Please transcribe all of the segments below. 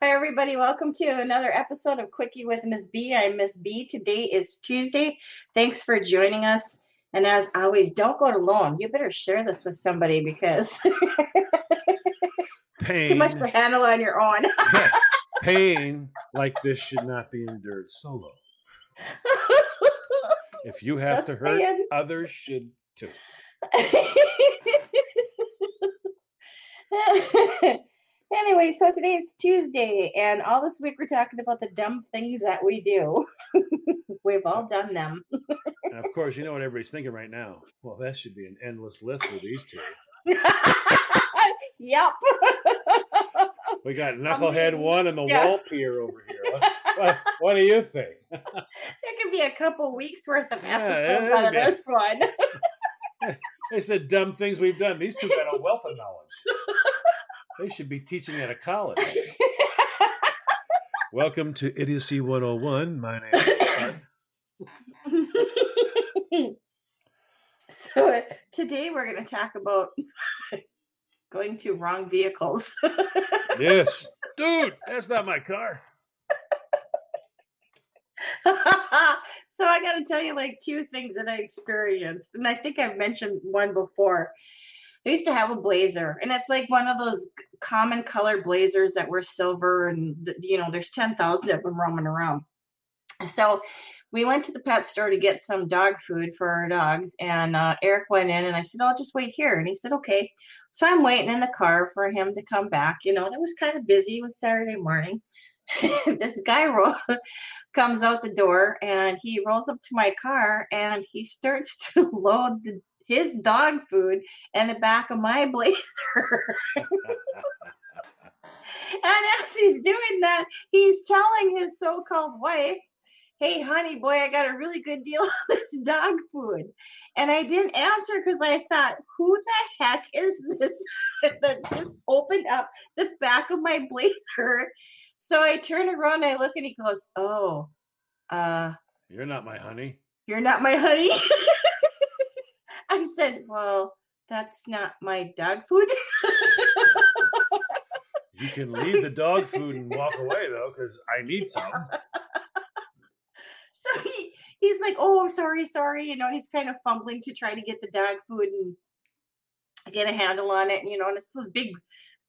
Hi, everybody. Welcome to another episode of Quickie with Miss B. I'm Miss B. Today is Tuesday. Thanks for joining us. And as always, don't go it alone. You better share this with somebody because it's too much to Pain, handle on your own. pain like this should not be endured solo. If you have Just to hurt, saying. others should too. Anyway, so today's Tuesday, and all this week we're talking about the dumb things that we do. We've all done them. And of course, you know what everybody's thinking right now. Well, that should be an endless list with these two. Yep. We got Knucklehead One and the Yeah. Wall Pier over here. What do you think? There could be a couple weeks worth of Yeah, episodes out of it'd be- this one. They said dumb things we've done. These two got a wealth of knowledge. They should be teaching at a college. Welcome to Idiocy 101. My name is Todd. So today we're going to talk about going to wrong vehicles. Yes. Dude, that's not my car. So I got to tell you like two things that I experienced. And I think I've mentioned one before. I used to have a Blazer, and it's like one of those common color Blazers that were silver, and there's 10,000 of them roaming around. So we went to the pet store to get some dog food for our dogs, and Eric went in, and I said, I'll just wait here. And he said, okay. So I'm waiting in the car for him to come back, and it was kind of busy. It was Saturday morning. This guy comes out the door, and he rolls up to my car, and he starts to load his dog food in the back of my Blazer. And as he's doing that, he's telling his so-called wife, hey, honey, boy, I got a really good deal on this dog food. And I didn't answer because I thought, who the heck is this that's just opened up the back of my Blazer? So I turn around and I look and he goes, oh, You're not my honey. you're not my honey? I said, well, that's not my dog food. You can leave the dog food and walk away, though, because I need some. So he's like, oh, sorry. He's kind of fumbling to try to get the dog food and get a handle on it. And it's those big,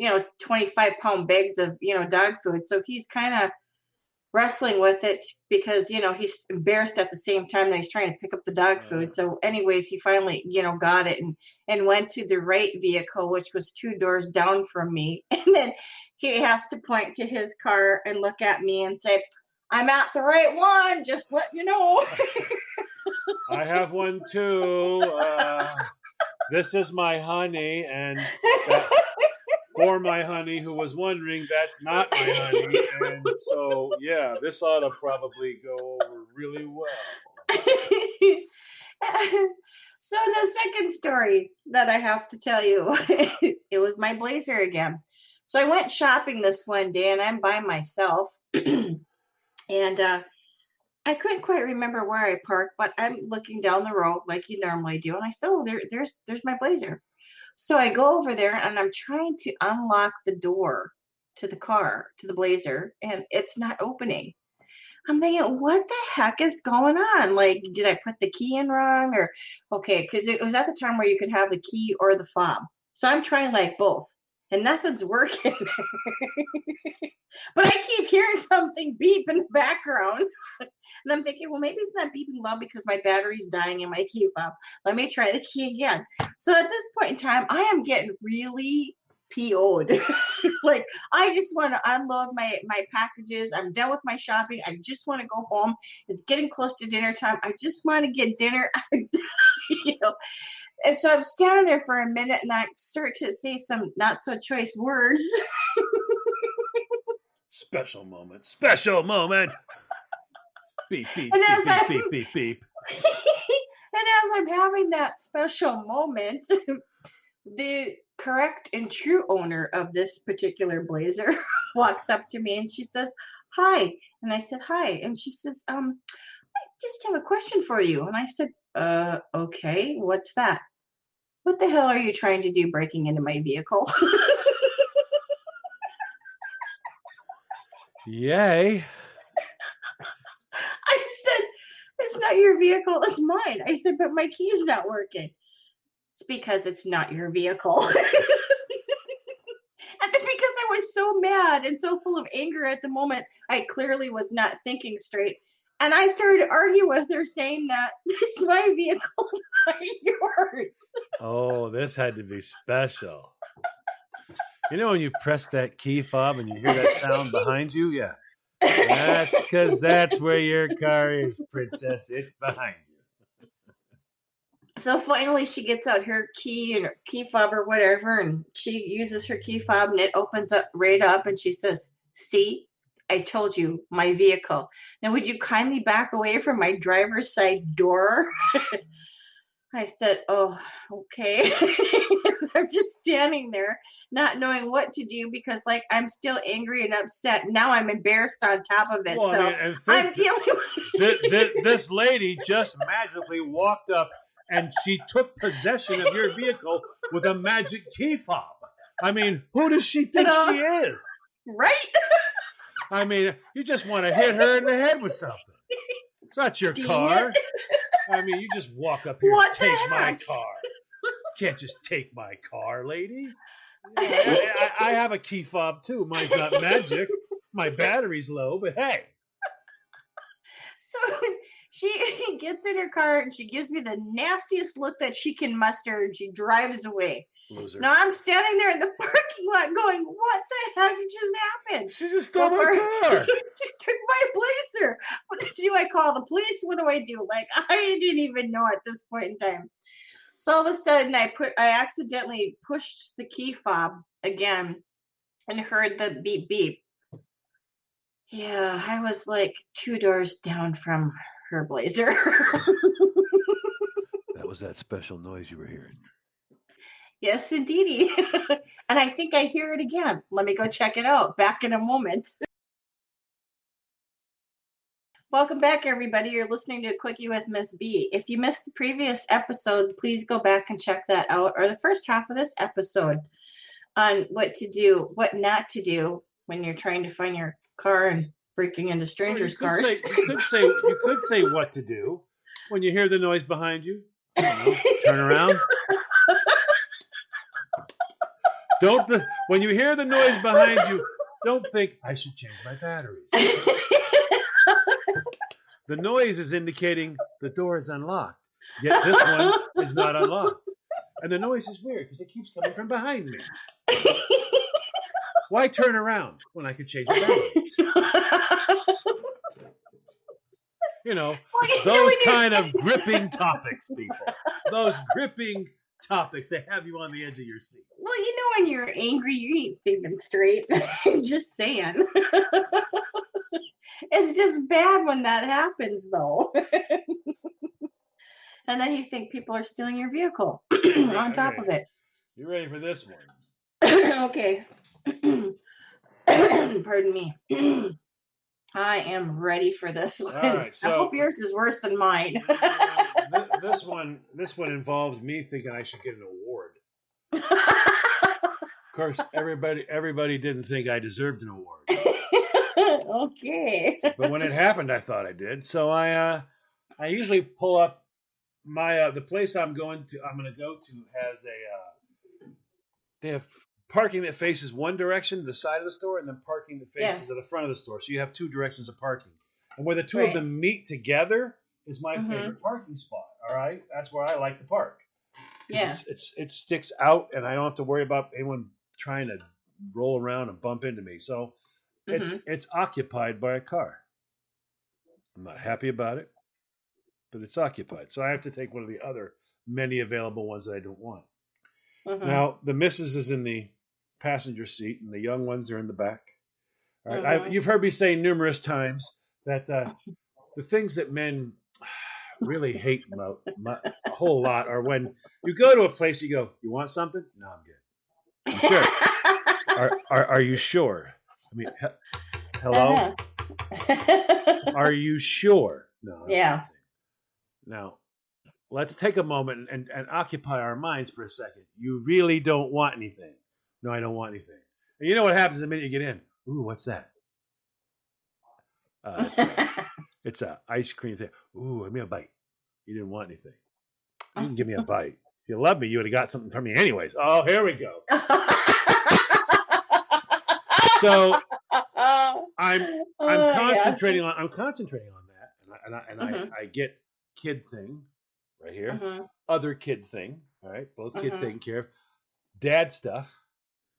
25-pound bags of, dog food. So he's kind of wrestling with it because, he's embarrassed at the same time that he's trying to pick up the dog food. So anyways, he finally, got it and went to the right vehicle, which was 2 doors down from me. And then he has to point to his car and look at me and say, I'm at the right one, just let you know. I have one, too. This is my honey, and for my honey who was wondering, that's not my honey. And so, yeah, this ought to probably go over really well. So the second story that I have to tell you, it was my Blazer again. So I went shopping this one day, and I'm by myself. And I couldn't quite remember where I parked, but I'm looking down the road like you normally do. And I said, oh, there's my Blazer. So I go over there and I'm trying to unlock the door to the car, to the Blazer, and it's not opening. I'm thinking, what the heck is going on? Like, did I put the key in wrong? Or, okay, because it was at the time where you could have the key or the fob. So I'm trying like both, and nothing's working. But I keep hearing something beep in the background. And I'm thinking, well, maybe it's not beeping loud because my battery's dying in my key fob. Let me try the key again. So at this point in time, I am getting really PO'd. Like, I just want to unload my packages. I'm done with my shopping. I just want to go home. It's getting close to dinner time. I just want to get dinner. And so I'm standing there for a minute and I start to say some not so choice words. Special moment. Special moment. Beep, beep, And beep, as beep, beep, beep, beep. And as I'm having that special moment, the correct and true owner of this particular Blazer walks up to me and she says, hi. And I said, hi. And she says, I just have a question for you. And I said, okay, what's that? What the hell are you trying to do breaking into my vehicle? Yay. I said, it's not your vehicle, it's mine. I said, but my key's not working. It's because it's not your vehicle. And then because I was so mad and so full of anger at the moment, I clearly was not thinking straight. And I started to argue with her saying that this is my vehicle, not yours. Oh, this had to be special. You know when you press that key fob and you hear that sound behind you? Yeah. That's because that's where your car is, princess. It's behind you. So finally she gets out her key and her key fob or whatever, and she uses her key fob and it opens up right up and she says, see, I told you, my vehicle. Now would you kindly back away from my driver's side door? I said, oh, okay. I'm just standing there not knowing what to do because like I'm still angry and upset. Now I'm embarrassed on top of it. Well, so and I'm dealing with this lady just magically walked up and she took possession of your vehicle with a magic key fob. I mean, who does she think she is? Right? I mean, you just want to hit her in the head with something. It's not your car. I mean, you just walk up here and take my car. Can't just take my car, lady. I have a key fob too. Mine's not magic. My battery's low, but hey. So she gets in her car and she gives me the nastiest look that she can muster and she drives away. Loser. Now I'm standing there in the parking lot going, what the heck just happened? She just stole my car. She took my blazer. What do I call the police? What do I do? Like, I didn't even know at this point in time. So all of a sudden I accidentally pushed the key fob again and heard the beep beep. Yeah, I was like 2 doors down from her blazer. That was that special noise you were hearing. Yes, indeedy. And I think I hear it again. Let me go check it out. Back in a moment. Welcome back, everybody. You're listening to Quickie with Miss B. If you missed the previous episode, please go back and check that out, or the first half of this episode on what to do, what not to do when you're trying to find your car and breaking into strangers' cars. You could say what to do when you hear the noise behind you. Turn around. When you hear the noise behind you, don't think I should change my batteries. The noise is indicating the door is unlocked, yet this one is not unlocked. And the noise is weird because it keeps coming from behind me. Why turn around when I could change my batteries? Those kind of gripping topics, people. Those gripping topics that have you on the edge of your seat. Well, when you're angry, you ain't thinking straight. Just saying. It's just bad when that happens, though. And then you think people are stealing your vehicle on top of it. You ready for this one? Okay. Pardon me. I am ready for this one. All right, so I hope yours is worse than mine. This one involves me thinking I should get an award. Of course, everybody didn't think I deserved an award. Okay. But when it happened, I thought I did. So I usually pull up my the place I'm going to go to has they have parking that faces one direction, the side of the store, and then parking that faces to the front of the store. So you have two directions of parking. And where the two of them meet together is my favorite parking spot. All right? That's where I like to park. Yeah. It sticks out, and I don't have to worry about anyone trying to roll around and bump into me. So it's occupied by a car. I'm not happy about it, but it's occupied. So I have to take one of the other many available ones that I don't want. Now, the missus is in the passenger seat, and the young ones are in the back. All right, you've heard me say numerous times that the things that men really hate about a whole lot are when you go to a place, you go, "You want something?" "No, I'm good." "I'm sure." Are you sure? I mean, hello? Are you sure? No. Yeah. Now, let's take a moment and occupy our minds for a second. You really don't want anything. No, I don't want anything. And you know what happens the minute you get in? Ooh, what's that? It's it's a ice cream thing. Ooh, give me a bite. You didn't want anything. You didn't give me a bite. If you loved me, you would have got something from me anyways. Oh, here we go. So I'm concentrating on that, and I get kid thing right here, other kid thing. All right, both kids taken care of. Dad stuff,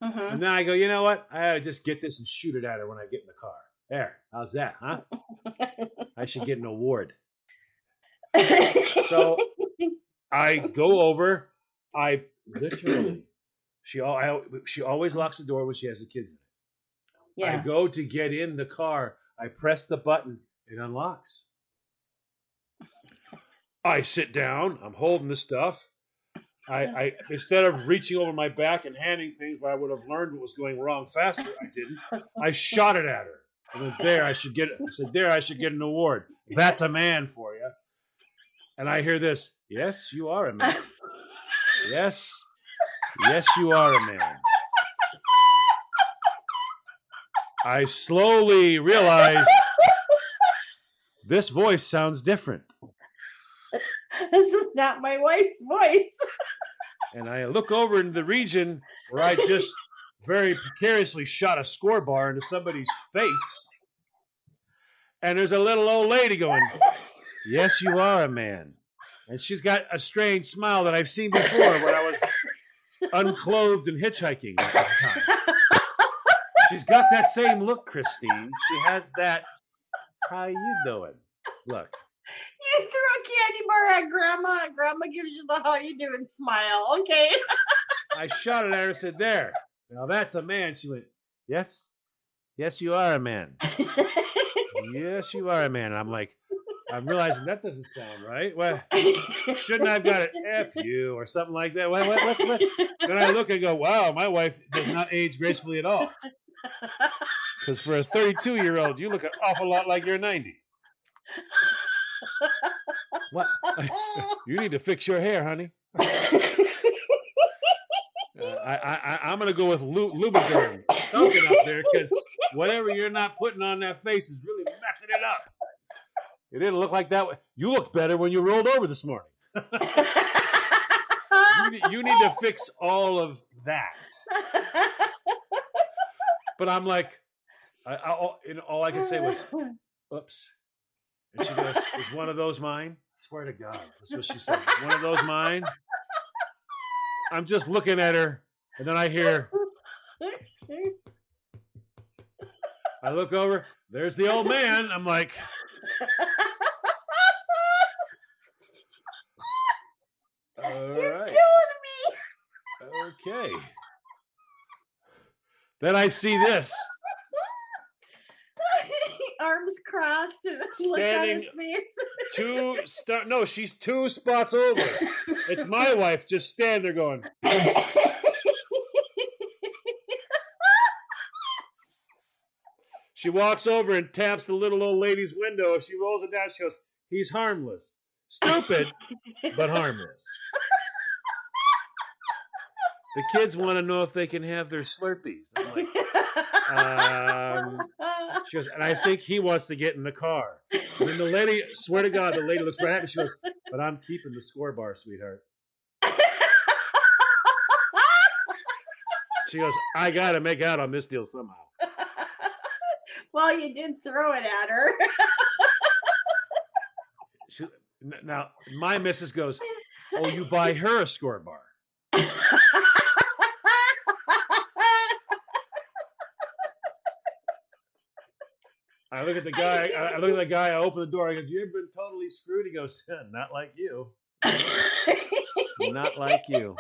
and then I go. You know what? I ought to just get this and shoot it at her when I get in the car. There, how's that, huh? I should get an award. So I go over. I literally, she always locks the door when she has the kids in it. Yeah. I go to get in the car. I press the button. It unlocks. I sit down. I'm holding the stuff. I instead of reaching over my back and handing things where I would have learned what was going wrong faster, I didn't. I shot it at her. I went, there, I should get an award. That's a man for you. And I hear this. Yes, you are a man. Yes, you are a man. I slowly realize this voice sounds different. This is not my wife's voice. And I look over into the region where I just very precariously shot a score bar into somebody's face. And there's a little old lady going, yes, you are a man. And she's got a strange smile that I've seen before when I was unclothed and hitchhiking at the time. She's got that same look, Christine. She has that, how you doing? Look. You throw a candy bar at Grandma, and Grandma gives you the how you doing smile, okay? I shot it at her and said, there, now that's a man. She went, yes, you are a man. Yes, you are a man. And I'm like, I'm realizing that doesn't sound right. Well, shouldn't I have got an F you or something like that? What's? Then I look and go, wow, my wife does not age gracefully at all. Because for a 32-year-old, you look an awful lot like you're 90. What? You need to fix your hair, honey. I'm going to go with Lubriderm. Something up there, because whatever you're not putting on that face is really messing it up. It didn't look like that. You looked better when you rolled over this morning. You need to fix all of that. But I'm like, all I could say was, oops. And she goes, is one of those mine? I swear to God, that's what she said. Is one of those mine? I'm just looking at her, and then I hear, I look over, there's the old man. I'm like, all right. You're killing me. Okay. Then I see this. Arms crossed and standing look on his face. No, she's 2 spots over. It's my wife just standing there going. She walks over and taps the little old lady's window. If she rolls it down, she goes, he's harmless. Stupid, but harmless. The kids want to know if they can have their Slurpees. I'm like, she goes, and I think he wants to get in the car. And then the lady, swear to God, the lady looks right at me. She goes, but I'm keeping the score bar, sweetheart. She goes, I got to make out on this deal somehow. Well, you did throw it at her. Now, my missus goes, oh, you buy her a score bar. I look at the guy. I open the door. I go, you've been totally screwed. He goes, not like you. Not like you.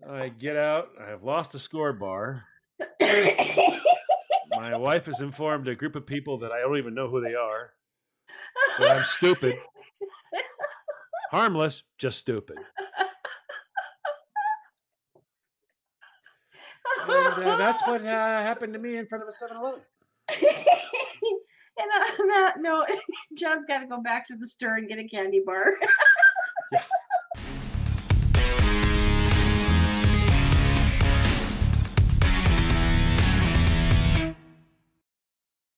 I get out. I have lost the score bar. My wife has informed a group of people that I don't even know who they are. That I'm stupid. Harmless, just stupid. And that's what happened to me in front of a 7-Eleven. And on that note, John's got to go back to the store and get a candy bar. Yeah.